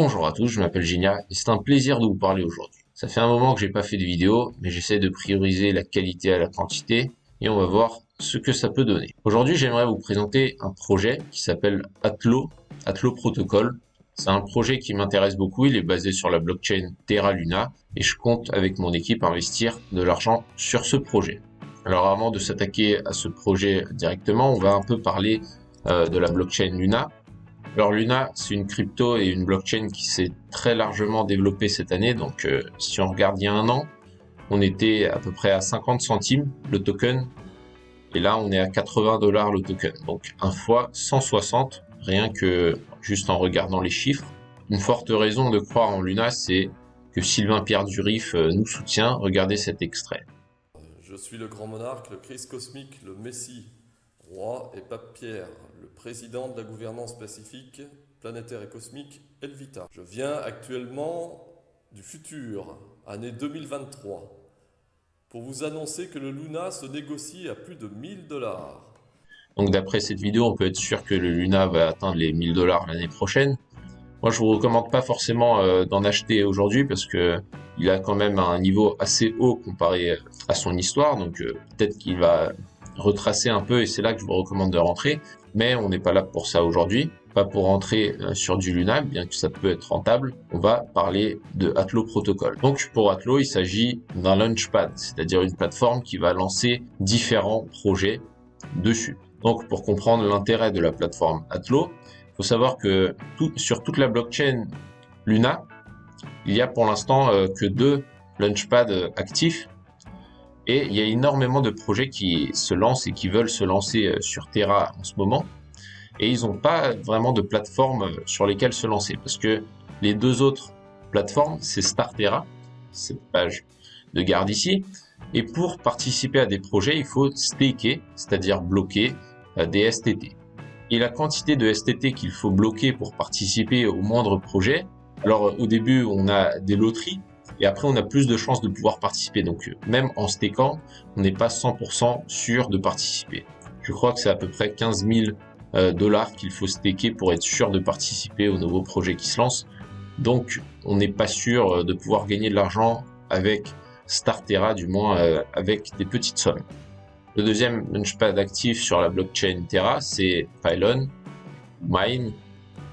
Bonjour à tous, je m'appelle Ginia et c'est un plaisir de vous parler aujourd'hui. Ça fait un moment que j'ai pas fait de vidéo, mais j'essaie de prioriser la qualité à la quantité et on va voir ce que ça peut donner. Aujourd'hui, j'aimerais vous présenter un projet qui s'appelle Atlo Protocol. C'est un projet qui m'intéresse beaucoup, il est basé sur la blockchain Terra Luna et je compte avec mon équipe investir de l'argent sur ce projet. Alors avant de s'attaquer à ce projet directement, on va un peu parler de la blockchain Luna. Alors Luna, c'est une crypto et une blockchain qui s'est très largement développée cette année. Donc si on regarde il y a un an, on était à peu près à 50 centimes le token. Et là, on est à 80 $ le token. Donc un fois 160, rien que juste en regardant les chiffres. Une forte raison de croire en Luna, c'est que Sylvain Pierre Durif nous soutient. Regardez cet extrait. Je suis le grand monarque, le Christ cosmique, le Messie, roi et pape Pierre, le président de la gouvernance pacifique, planétaire et cosmique, Elvita. Je viens actuellement du futur, année 2023, pour vous annoncer que le Luna se négocie à plus de 1000 $. Donc d'après cette vidéo, on peut être sûr que le Luna va atteindre les 1000 $ l'année prochaine. Moi, je vous recommande pas forcément d'en acheter aujourd'hui parce que il a quand même un niveau assez haut comparé à son histoire. Donc peut-être qu'il va retracer un peu et c'est là que je vous recommande de rentrer. Mais on n'est pas là pour ça aujourd'hui, pas pour rentrer sur du Luna, bien que ça peut être rentable. On va parler de Atlo Protocol. Donc pour Atlo, il s'agit d'un launchpad, c'est-à-dire une plateforme qui va lancer différents projets dessus. Donc pour comprendre l'intérêt de la plateforme Atlo, il faut savoir que sur toute la blockchain Luna, il y a pour l'instant que 2 launchpads actifs et il y a énormément de projets qui se lancent et qui veulent se lancer sur Terra en ce moment et ils n'ont pas vraiment de plateforme sur lesquelles se lancer parce que les 2 autres plateformes, c'est Starterra, cette page de garde ici, et pour participer à des projets, il faut staker, c'est-à-dire bloquer des STT. Et la quantité de STT qu'il faut bloquer pour participer au moindre projet, alors au début on a des loteries et après on a plus de chances de pouvoir participer. Donc même en stakant, on n'est pas 100% sûr de participer. Je crois que c'est à peu près 15 000 $ qu'il faut staker pour être sûr de participer au nouveau projet qui se lance. Donc on n'est pas sûr de pouvoir gagner de l'argent avec Starterra, du moins avec des petites sommes. Le deuxième launchpad actif sur la blockchain Terra, c'est Pylon, Mine.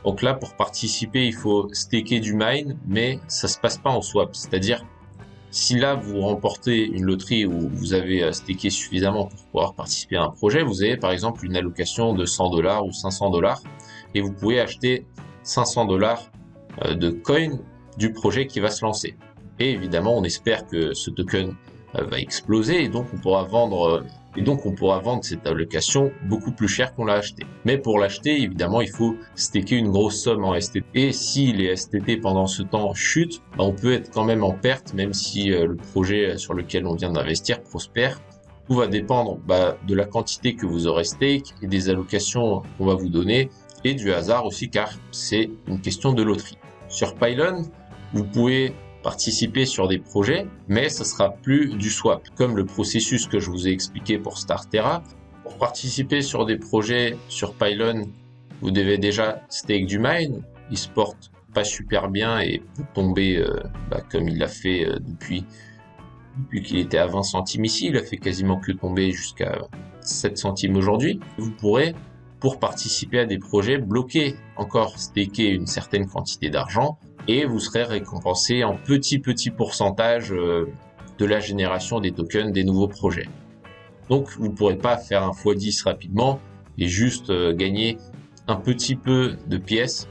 Donc là, pour participer, il faut staker du Mine, mais ça se passe pas en swap. C'est-à-dire, si là, vous remportez une loterie où vous avez staké suffisamment pour pouvoir participer à un projet, vous avez par exemple une allocation de 100 $ ou 500 $ et vous pouvez acheter 500 $ de coin du projet qui va se lancer. Et évidemment, on espère que ce token va exploser et donc on pourra vendre cette allocation beaucoup plus cher qu'on l'a acheté. Mais pour l'acheter, évidemment, il faut staker une grosse somme en STT. Et si les STT pendant ce temps chutent, on peut être quand même en perte, même si le projet sur lequel on vient d'investir prospère. Tout va dépendre de la quantité que vous aurez stake et des allocations qu'on va vous donner et du hasard aussi, car c'est une question de loterie. Sur Pylon, vous pouvez participer sur des projets, mais ça sera plus du swap, comme le processus que je vous ai expliqué pour Starterra. Pour participer sur des projets sur Pylon, vous devez déjà stake du mine, il se porte pas super bien et peut tomber comme il l'a fait depuis qu'il était à 20 centimes ici, il a fait quasiment que tomber jusqu'à 7 centimes aujourd'hui. Vous pourrez, pour participer à des projets, bloquer encore staker une certaine quantité d'argent et vous serez récompensé en petit pourcentage de la génération des tokens des nouveaux projets. Donc vous ne pourrez pas faire un x10 rapidement et juste gagner un petit peu de pièces.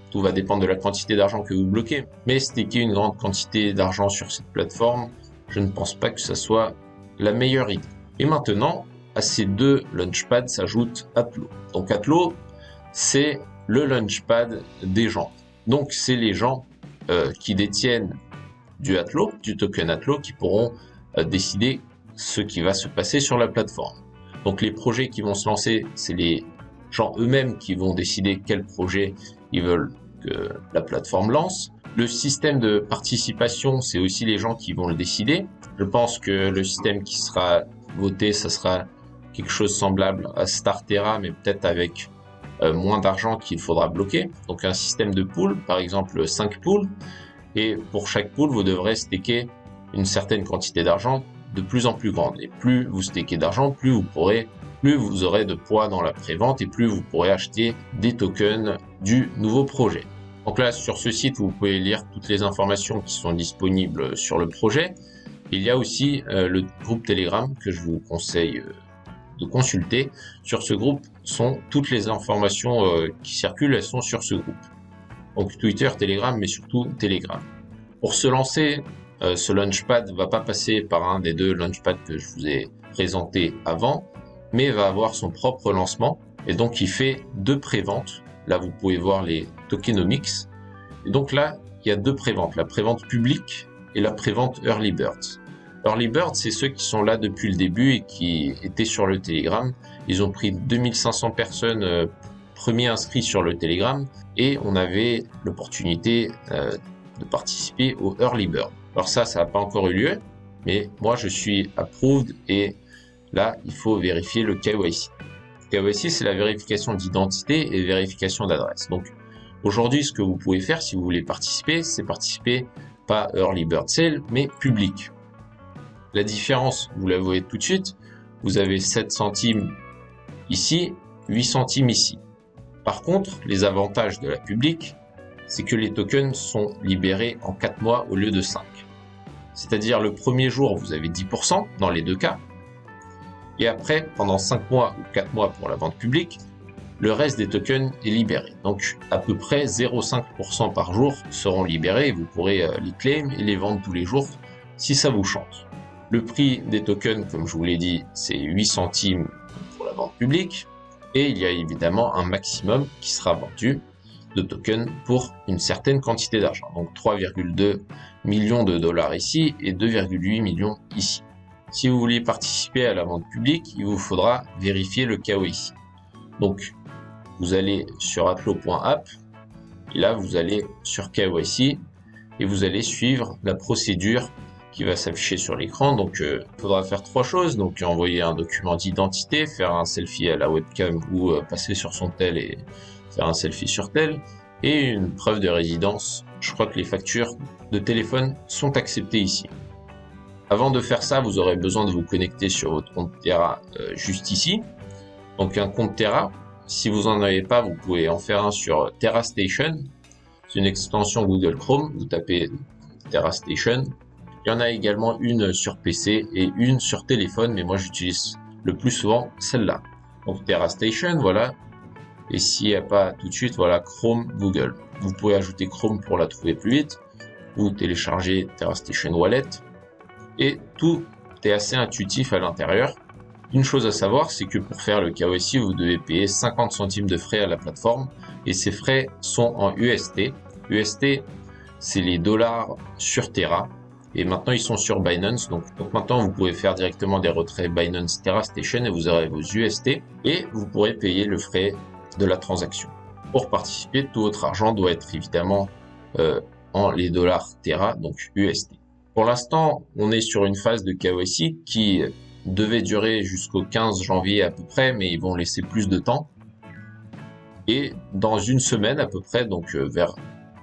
Tout va dépendre de la quantité d'argent que vous bloquez. Mais staker une grande quantité d'argent sur cette plateforme, je ne pense pas que ça soit la meilleure idée. Et maintenant, à ces 2 launchpads s'ajoute Atlo. Donc Atlo, c'est le launchpad des gens. Donc c'est les gens qui détiennent du Atlo, du token Atlo, qui pourront décider ce qui va se passer sur la plateforme. Donc les projets qui vont se lancer, c'est les gens eux-mêmes qui vont décider quel projet ils veulent que la plateforme lance. Le système de participation, c'est aussi les gens qui vont le décider. Je pense que le système qui sera voté, ça sera quelque chose semblable à Starterra, mais peut-être avec moins d'argent qu'il faudra bloquer. Donc un système de pool, par exemple 5 pools, et pour chaque pool, vous devrez staker une certaine quantité d'argent de plus en plus grande. Et plus vous stakez d'argent, plus vous aurez de poids dans la prévente et plus vous pourrez acheter des tokens du nouveau projet. Donc là, sur ce site, vous pouvez lire toutes les informations qui sont disponibles sur le projet. Il y a aussi le groupe Telegram que je vous conseille de consulter. Sur ce groupe sont toutes les informations qui circulent, elles sont sur ce groupe. Donc Twitter, Telegram, mais surtout Telegram. Pour se lancer, ce Launchpad va pas passer par un des deux Launchpads que je vous ai présenté avant, mais va avoir son propre lancement. Et donc il fait 2 préventes. Là, vous pouvez voir les tokenomics. Et donc là, il y a 2 préventes, la prévente publique et la prévente Early Birds. Early Birds, c'est ceux qui sont là depuis le début et qui étaient sur le Telegram. Ils ont pris 2500 personnes premiers inscrits sur le Telegram et on avait l'opportunité de participer au Early Bird. Alors ça n'a pas encore eu lieu, mais moi je suis approved et là, il faut vérifier le KYC. KYC, c'est la vérification d'identité et vérification d'adresse. Donc aujourd'hui, ce que vous pouvez faire si vous voulez participer, c'est participer pas Early Bird Sale, mais public. La différence, vous la voyez tout de suite, vous avez 7 centimes ici, 8 centimes ici. Par contre, les avantages de la publique, c'est que les tokens sont libérés en 4 mois au lieu de 5. C'est-à-dire le premier jour, vous avez 10% dans les 2 cas, et après, pendant 5 mois ou 4 mois pour la vente publique, le reste des tokens est libéré. Donc à peu près 0,5% par jour seront libérés et vous pourrez les claim et les vendre tous les jours si ça vous chante. Le prix des tokens, comme je vous l'ai dit, c'est 8 centimes pour la vente publique et il y a évidemment un maximum qui sera vendu de tokens pour une certaine quantité d'argent. Donc 3,2 millions de dollars ici et 2,8 millions ici. Si vous voulez participer à la vente publique, il vous faudra vérifier le KYC. Donc, vous allez sur atlo.app, et là, vous allez sur KYC, et vous allez suivre la procédure qui va s'afficher sur l'écran. Donc, il faudra faire 3 choses. Donc, envoyer un document d'identité, faire un selfie à la webcam ou passer sur son tel et faire un selfie sur tel, et une preuve de résidence. Je crois que les factures de téléphone sont acceptées ici. Avant de faire ça, vous aurez besoin de vous connecter sur votre compte Terra juste ici. Donc un compte Terra, si vous n'en avez pas, vous pouvez en faire un sur Terra Station. C'est une extension Google Chrome, vous tapez Terra Station. Il y en a également une sur PC et une sur téléphone, mais moi j'utilise le plus souvent celle-là. Donc Terra Station, voilà. Et s'il n'y a pas tout de suite, voilà Chrome Google. Vous pouvez ajouter Chrome pour la trouver plus vite. Vous téléchargez Terra Station Wallet. Et tout est assez intuitif à l'intérieur. Une chose à savoir, c'est que pour faire le KYC, vous devez payer 50 centimes de frais à la plateforme et ces frais sont en UST. UST, c'est les dollars sur Terra et maintenant ils sont sur Binance. Donc maintenant vous pouvez faire directement des retraits Binance Terra Station et vous aurez vos UST et vous pourrez payer le frais de la transaction. Pour participer, tout votre argent doit être évidemment en les dollars Terra, donc UST. Pour l'instant, on est sur une phase de KYC qui devait durer jusqu'au 15 janvier à peu près, mais ils vont laisser plus de temps. Et dans une semaine à peu près, donc vers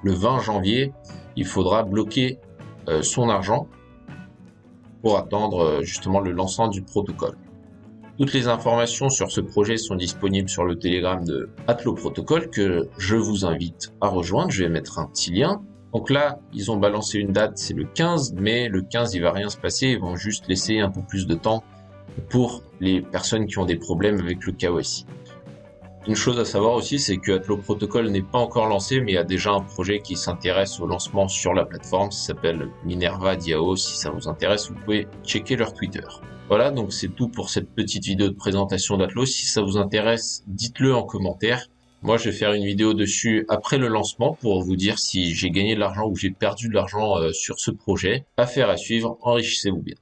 le 20 janvier, il faudra bloquer son argent pour attendre justement le lancement du protocole. Toutes les informations sur ce projet sont disponibles sur le Telegram de Atlo Protocol que je vous invite à rejoindre. Je vais mettre un petit lien. Donc là, ils ont balancé une date, c'est le 15, mais le 15, il va rien se passer. Ils vont juste laisser un peu plus de temps pour les personnes qui ont des problèmes avec le KYC. Une chose à savoir aussi, c'est que Atlo Protocol n'est pas encore lancé, mais il y a déjà un projet qui s'intéresse au lancement sur la plateforme. Ça s'appelle Minerva DAO. Si ça vous intéresse, vous pouvez checker leur Twitter. Voilà, donc c'est tout pour cette petite vidéo de présentation d'Atlo. Si ça vous intéresse, dites-le en commentaire. Moi, je vais faire une vidéo dessus après le lancement pour vous dire si j'ai gagné de l'argent ou j'ai perdu de l'argent sur ce projet. Affaire à suivre, enrichissez-vous bien.